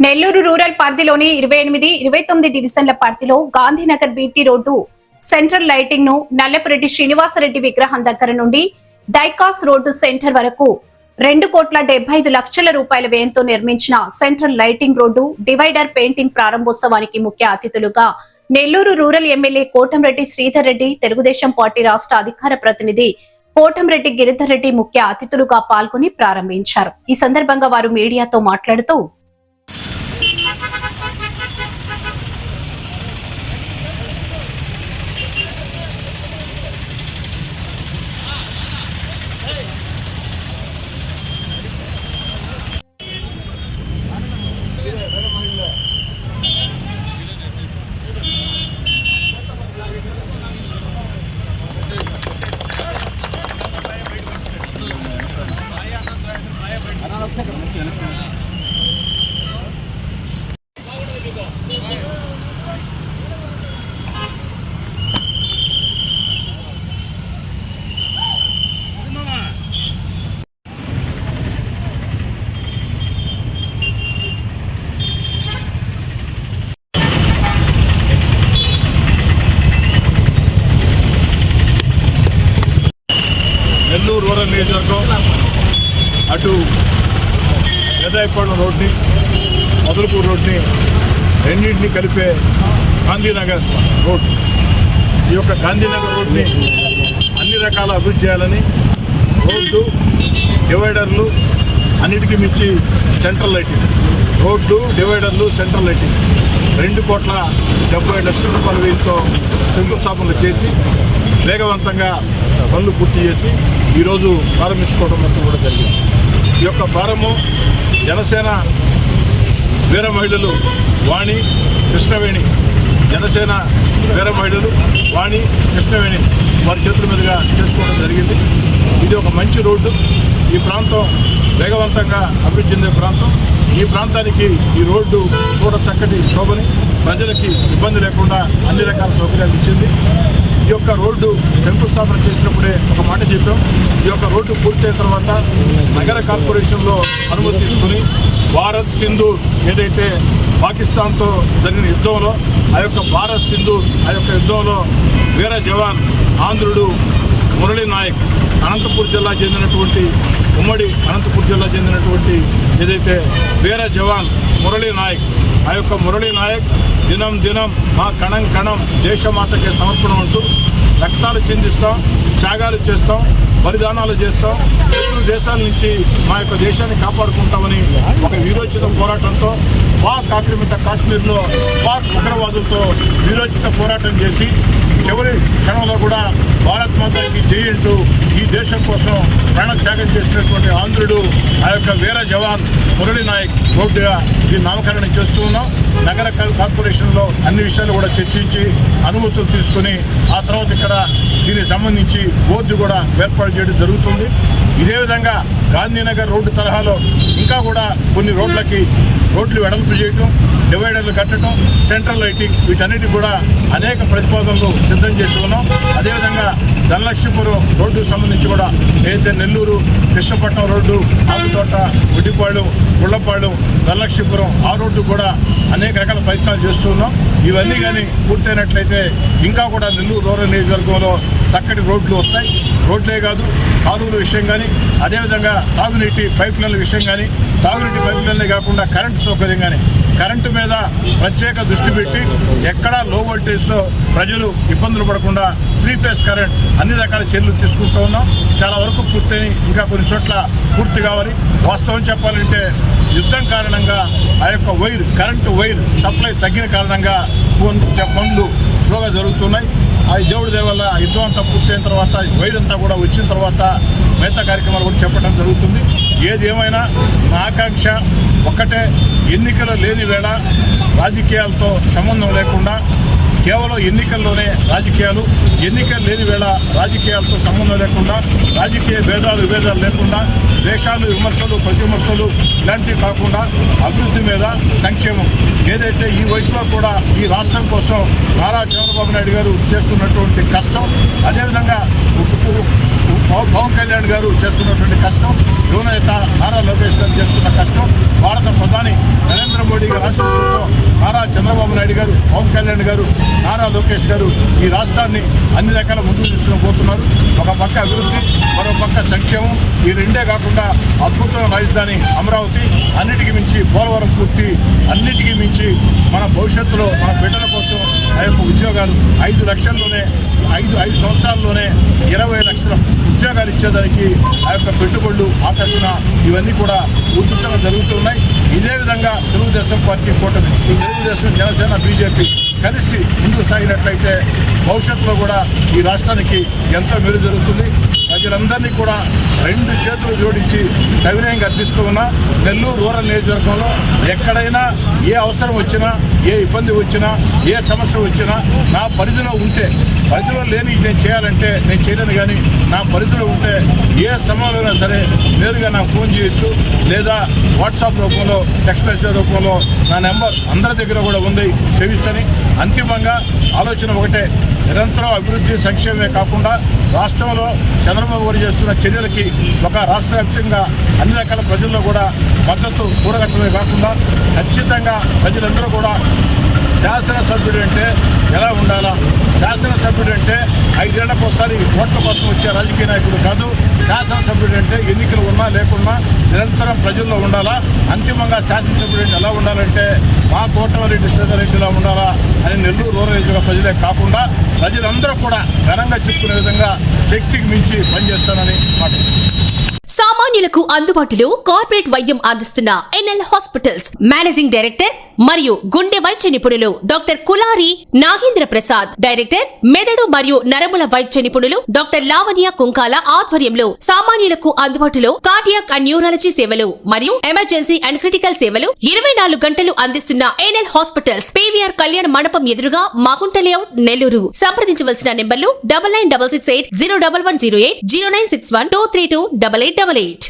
Nellore rural పరిధిలోని 28, 29 డివిజన్ల పరిధిలో Gandhinagar BT road central lighting ను నల్లపురెడ్డి శ్రీనివాసరెడ్డి విగ్రహం దగ్గర నుండి డైకాస్ రోడ్డు సెంటర్ వరకు 2,75,00,000 రూపాయల వ్యయంతో నిర్మించిన central lighting road divider painting ప్రారంభోత్సవానికి ముఖ్య అతిథులుగా Nellore rural MLA Kotamreddy Sridhar Reddy, Telugu Desam party రాష్ట్ర అధికార ప్రతినిధి కోటంరెడ్డి గిరిధర్ రెడ్డి ముఖ్య అతిథులుగా పాల్గొని ప్రారంభించారు. ఈ సందర్భంగా వారు మీడియాతో మాట్లాడుతూ నెల్లూరు రూరల్ నియోజకవర్గం అటు పెదాయపాడు రోడ్ని, మొదలపూర్ రోడ్ని రెండింటినీ కలిపే గాంధీనగర్ రోడ్. ఈ యొక్క గాంధీనగర్ రోడ్ని అన్ని రకాల అభివృద్ధి చేయాలని రోడ్డు, డివైడర్లు, అన్నిటికీ మించి సెంట్రల్ లైటింగ్, రోడ్డు, డివైడర్లు, సెంట్రల్ లైటింగ్ 2,70,00,000 రూపాయల వ్యయంతో శంకుస్థాపనలు చేసి వేగవంతంగా పనులు పూర్తి చేసి ఈరోజు ప్రారంభించుకోవడం మొత్తం కూడా జరిగింది. ఈ యొక్క ప్రారంభం జనసేన వీర మహిళలు వాణి కృష్ణవేణి, జనసేన వీర మహిళలు వాణి కృష్ణవేణి వారి చేతుల మీదుగా చేసుకోవడం జరిగింది. ఇది ఒక మంచి రోడ్డు. ఈ ప్రాంతం వేగవంతంగా అభివృద్ధి చెందే ప్రాంతం. ఈ ప్రాంతానికి ఈ రోడ్డు చూడ చక్కటి శోభని, ప్రజలకి ఇబ్బంది లేకుండా అన్ని రకాల సౌకర్యాలు ఇచ్చింది. ఈ యొక్క రోడ్డు శంకుస్థాపన చేసినప్పుడే ఒక మాట చెప్పాం. ఈ యొక్క రోడ్డు పూర్తయిన తర్వాత నగర కార్పొరేషన్లో అనుమతి తీసుకుని భారత్ సింధూర్ ఏదైతే పాకిస్తాన్తో జరిగిన యుద్ధంలో ఆ యొక్క భారత్ సింధూర్ ఆ యొక్క యుద్ధంలో వీర జవాన్ ఆంధ్రుడు మురళీ నాయక్, అనంతపూర్ జిల్లా చెందినటువంటి ఉమ్మడి అనంతపూర్ జిల్లా చెందినటువంటి ఏదైతే వీర జవాన్ మురళీ నాయక్, ఆ యొక్క మురళీ నాయక్ దినం దినం మా కణం కణం దేశమాతకే సమర్పణం అంటూ రక్తాలు చిందిస్తాం, త్యాగాలు చేస్తాం, బలిదానాలు చేస్తాం, శత్రు దేశాల నుంచి మా యొక్క దేశాన్ని కాపాడుకుంటామని ఒక వీరోచిత పోరాటంతో పాక్ ఆక్రమిత కాశ్మీర్లో పాక్ ఉగ్రవాదులతో వీరోచిత పోరాటం చేసి చివరి క్షణంలో కూడా భారత్ మాతకి జై అంటూ ఈ దేశం కోసం ప్రాణత్యాగం చేసినటువంటి ఆంధ్రుడు ఆ యొక్క వీర జవాన్ మురళీ నాయక్ రోడ్డుగా దీన్ని నామకరణం చేస్తూ ఉన్నాం. నగర కార్పొరేషన్లో అన్ని విషయాలు కూడా చర్చించి అనుమతులు తీసుకుని ఆ తర్వాత ఇక్కడ దీనికి సంబంధించి బోర్డు కూడా ఏర్పాటు చేయడం జరుగుతుంది. ఇదే విధంగా గాంధీనగర్ రోడ్డు తరహాలో ఇంకా కూడా కొన్ని రోడ్లు వెడల్పు చేయటం, డివైడర్లు కట్టడం, సెంట్రల్ లైటింగ్, వీటన్నిటి కూడా అనేక ప్రతిపాదనలు సిద్ధం చేసి ఉన్నాం. అదేవిధంగా ధనలక్ష్మీపురం రోడ్డుకు సంబంధించి కూడా ఏదైతే నెల్లూరు కృష్ణపట్నం రోడ్డు, ఆకుతోట, గుడ్డిపాడు, గుళ్ళపాడు, ధనలక్ష్మీపురం ఆ రోడ్డు కూడా అనేక రకాల ప్రయత్నాలు చేస్తున్నాం. ఇవన్నీ కానీ పూర్తయినట్లయితే ఇంకా కూడా నెల్లూరు రూరల్ నియోజకవర్గంలో చక్కటి రోడ్లు వస్తాయి. రోడ్లే కాదు, కాలువల విషయం కానీ, అదేవిధంగా తాగునీటి పైప్ లైన్ల విషయం కానీ, తాగునీటి పైప్ లైన్లే కాకుండా కరెంటు సౌకర్యం కానీ, కరెంటు మీద ప్రత్యేక దృష్టి పెట్టి ఎక్కడా లో వోల్టేజ్తో ప్రజలు ఇబ్బందులు పడకుండా 3 ఫేజ్ కరెంట్ అన్ని రకాల చర్యలు తీసుకుంటూ ఉన్నాం. చాలా వరకు పూర్తయి ఇంకా కొన్ని చోట్ల పూర్తి కావాలి. వాస్తవం చెప్పాలంటే యుద్ధం కారణంగా ఆ యొక్క కరెంటు వైర్ సప్లై తగ్గిన కారణంగా పనులు స్లోగా జరుగుతున్నాయి. ఆ దేవుడి దయ వల్ల యుద్ధం అంతా పూర్తయిన తర్వాత వైర్ అంతా కూడా వచ్చిన తర్వాత మిగతా కార్యక్రమాలు కూడా చెప్పడం జరుగుతుంది. ఏది ఏమైనా నా ఆకాంక్ష ఒక్కటే, ఎన్నికలు లేని వేళ రాజకీయాలతో సంబంధం లేకుండా కేవలం ఎన్నికల్లోనే రాజకీయాలు, ఎన్నికలు లేని వేళ రాజకీయాలతో సంబంధం లేకుండా, రాజకీయ విభేదాలు లేకుండా, ద్వేషాలు, విమర్శలు, ప్రతివిమర్శలు ఇలాంటివి కాకుండా అభివృద్ధి మీద సంక్షేమం ఏదైతే ఈ వయసులో కూడా ఈ రాష్ట్రం కోసం నారా చంద్రబాబు నాయుడు గారు చేస్తున్నటువంటి కష్టం, అదేవిధంగా పవన్ కళ్యాణ్ గారు చేస్తున్నటువంటి కష్టం, యువనేత నారా లోకేష్ గారు చేస్తున్న కష్టం, భారత ప్రధాని నరేంద్ర మోడీ గారి ఆశీస్సులతో నారా చంద్రబాబు నాయుడు గారు, పవన్ కళ్యాణ్ గారు, నారా లోకేష్ గారు ఈ రాష్ట్రాన్ని అన్ని రకాల ముందుకు తీసుకుపోతున్నారు. ఒక పక్క అభివృద్ధి, మరో పక్క సంక్షేమం, ఈ రెండే కాకుండా అద్భుతమైన రాజధాని అమరావతి, అన్నిటికీ మించి పోలవరం పూర్తి, అన్నిటికీ మించి మన భవిష్యత్తులో మన బిడ్డల కోసం ఆ యొక్క ఉద్యోగాలు 5 లక్షల్లోనే 5 సంవత్సరాల్లోనే 20 లక్షల ఉద్యోగాలు ఇచ్చేదానికి ఆ యొక్క పెట్టుబడులు, ఆకర్షణ ఇవన్నీ కూడా ఉధృతంగా జరుగుతున్నాయి. ఇదే విధంగా తెలుగుదేశం పార్టీ కూటమి, ఈ తెలుగుదేశం, జనసేన, బీజేపీ కలిసి ముందుకు సాగినట్లయితే భవిష్యత్తులో కూడా ఈ రాష్ట్రానికి ఎంతో మేలు జరుగుతుంది. ప్రజలందరినీ కూడా 2 చేతులు జోడించి సవినయంగా అర్థిస్తూ ఉన్నా. నెల్లూరు రూరల్ నియోజకవర్గంలో ఎక్కడైనా ఏ అవసరం వచ్చినా, ఏ ఇబ్బంది వచ్చినా, ఏ సమస్య వచ్చినా నా పరిధిలో ఉంటే, పరిధిలో లేని నేను చేయాలంటే నేను చేయలేను, కానీ నా పరిధిలో ఉంటే ఏ సమయంలోనైనా సరే నేరుగా నాకు ఫోన్ చేయొచ్చు, లేదా వాట్సాప్ రూపంలో, టెక్స్ట్ మెసేజ్ రూపంలో నా నెంబర్ అందరి దగ్గర కూడా ఉంది, చెవిస్తని. అంతిమంగా ఆలోచన ఒకటే, నిరంతరం అభివృద్ధి సంక్షేమమే కాకుండా రాష్ట్రంలో చంద్రబాబు గారు చేస్తున్న చర్యలకి ఒక రాష్ట్ర వ్యాప్తంగా అన్ని రకాల ప్రజల్లో కూడా మద్దతు కూడగట్టమే కాకుండా ఖచ్చితంగా ప్రజలందరూ కూడా శాసనసభ్యుడు అంటే ఎలా ఉండాలా, శాసనసభ్యుడు అంటే 5 ఏళ్లకు ఒకసారి ఓట్ల కోసం వచ్చే రాజకీయ నాయకుడు కాదు. శాసనసభ్యుడు అంటే ఎన్నికలు ఉన్నా లేకున్నా నిరంతరం ప్రజల్లో ఉండాలా. అంతిమంగా శాసనసభ్యుడు అంటే ఎలా ఉండాలంటే మా కోటమిరెడ్డి శ్రీధర్రెడ్డిలా ఉండాలా అని నెల్లూరు రూరల్ నియోజకవర్గ ప్రజలే కాకుండా ప్రజలందరూ కూడా ఘనంగా చెప్పుకునే విధంగా శక్తికి మించి పనిచేస్తానని మాట. సామాన్యులకు అందుబాటులో కార్పొరేట్ వైద్యం అందిస్తున్న ఎన్ఎల్ హాస్పిటల్స్ మేనేజింగ్ డైరెక్టర్ మరియు గుండె వైద్య నిపుణులు డాక్టర్ కులారి నాగేంద్ర ప్రసాద్, డైరెక్టర్ మెదడు మరియు నరముల వైద్య నిపుణులు డాక్టర్ లావణ్య కుంకాల ఆధ్వర్యంలో సామాన్యులకు అందుబాటులో కార్డియాక్ అండ్ న్యూరాలజీ సేవలు మరియు ఎమర్జెన్సీ అండ్ క్రిటికల్ సేవలు 24 గంటలు అందిస్తున్న ఎన్ఎల్ హాస్పిటల్స్ పీవీఆర్ కళ్యాణ మండపం ఎదురుగా మాగుంట లేఅవుట్, నెల్లూరు. సంప్రదించవలసిన నెంబర్లు 9966801108, 0961232888.